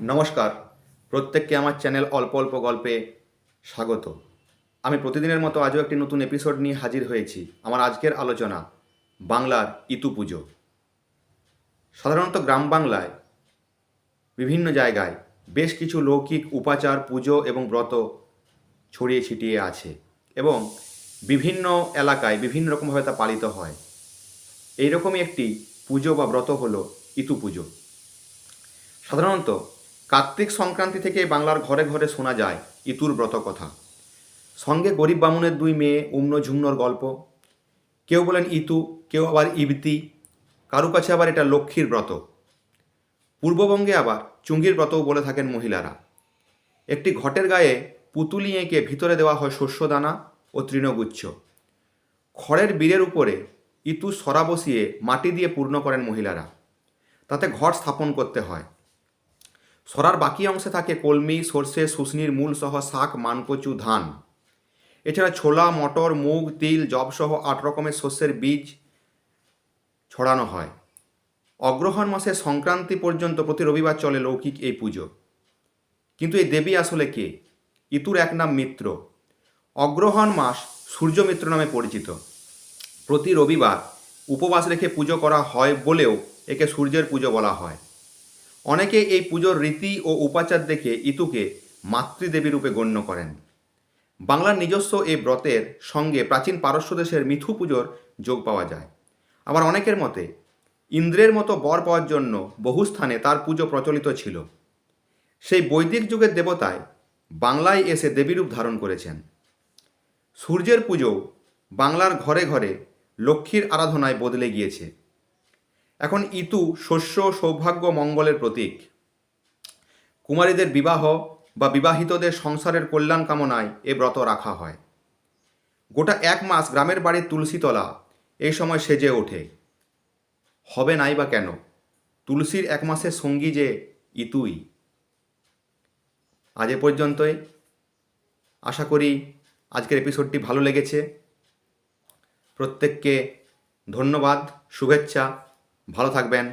নমস্কার, প্রত্যেককে আমার চ্যানেল অল্প অল্প গল্পে স্বাগত। আমি প্রতিদিনের মতো আজও একটি নতুন এপিসোড নিয়ে হাজির হয়েছি। আমার আজকের আলোচনা বাংলার ইতু পুজো। সাধারণত গ্রাম বাংলায় বিভিন্ন জায়গায় বেশ কিছু লৌকিক উপাচার, পুজো এবং ব্রত ছড়িয়ে ছিটিয়ে আছে এবং বিভিন্ন এলাকায় বিভিন্ন রকমভাবে তা পালিত হয়। এইরকমই একটি পুজো বা ব্রত হলো ইতু পুজো। সাধারণত কার্তিক সংক্রান্তি থেকে বাংলার ঘরে ঘরে শোনা যায় ইতুর ব্রত কথা। সঙ্গে গরিব বামুনের দুই মেয়ে উম্ন ঝুমনোর গল্প। কেউ বলেন ইতু, কেউ আবার ইবতি, কারো কাছে আবার এটা লক্ষ্মীর ব্রত। পূর্ববঙ্গে আবার চুঙ্গির ব্রতও বলে থাকেন মহিলারা। একটি ঘটের গায়ে পুতুলি এঁকে ভিতরে দেওয়া হয় শস্যদানা ও তৃণগুচ্ছ। খড়ের বীরের উপরে ইতু সরা বসিয়ে মাটি দিয়ে পূর্ণ করেন মহিলারা। তাতে ঘট স্থাপন করতে হয়। সরার বাকি অংশে থাকে কলমি, সর্ষে, শুশনির মূল সহ শাক, মানকচু, ধান। এছাড়া ছোলা, মটর, মুগ, তিল, যব সহ 8 রকমের শস্যের বীজ ছড়ানো হয়। অগ্রহায়ণ মাসে সংক্রান্তি পর্যন্ত প্রতি রবিবার চলে লৌকিক এই পুজো। কিন্তু এই দেবী আসলে কে? ইতুর এক নাম মিত্র। অগ্রহায়ণ মাস সূর্য মিত্র নামে পরিচিত। প্রতি রবিবার উপবাস রেখে পুজো করা হয় বলেও একে সূর্যের পুজো বলা হয়। অনেকে এই পুজোর রীতি ও উপাচার দেখে ইতুকে মাতৃদেবী রূপে গণ্য করেন। বাংলার নিজস্ব এই ব্রতের সঙ্গে প্রাচীন পারস্য দেশের মিথু পুজোর যোগ পাওয়া যায়। আবার অনেকের মতে ইন্দ্রের মতো বর পাওয়ার জন্য বহু স্থানে তার পুজো প্রচলিত ছিল। সেই বৈদিক যুগের দেবতায় বাংলায় এসে দেবীরূপ ধারণ করেছেন। সূর্যের পুজো বাংলার ঘরে ঘরে লক্ষ্মীর আরাধনায় বদলে গিয়েছে। এখন ইতু শস্য, সৌভাগ্য, মঙ্গলের প্রতীক। কুমারীদের বিবাহ বা বিবাহিতদের সংসারের কল্যাণ কামনায় এ ব্রত রাখা হয়। গোটা 1 মাস গ্রামের বাড়ির তুলসীতলা এই সময় সেজে ওঠে। হবে নাই বা কেন? তুলসীর 1 মাসের সঙ্গী যে ইতুই। আজ এ পর্যন্তই। আশা করি আজকের এপিসোডটি ভালো লেগেছে। প্রত্যেককে ধন্যবাদ, শুভেচ্ছা। ভালো থাকবেন,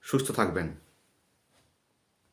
সুস্থ থাকবেন।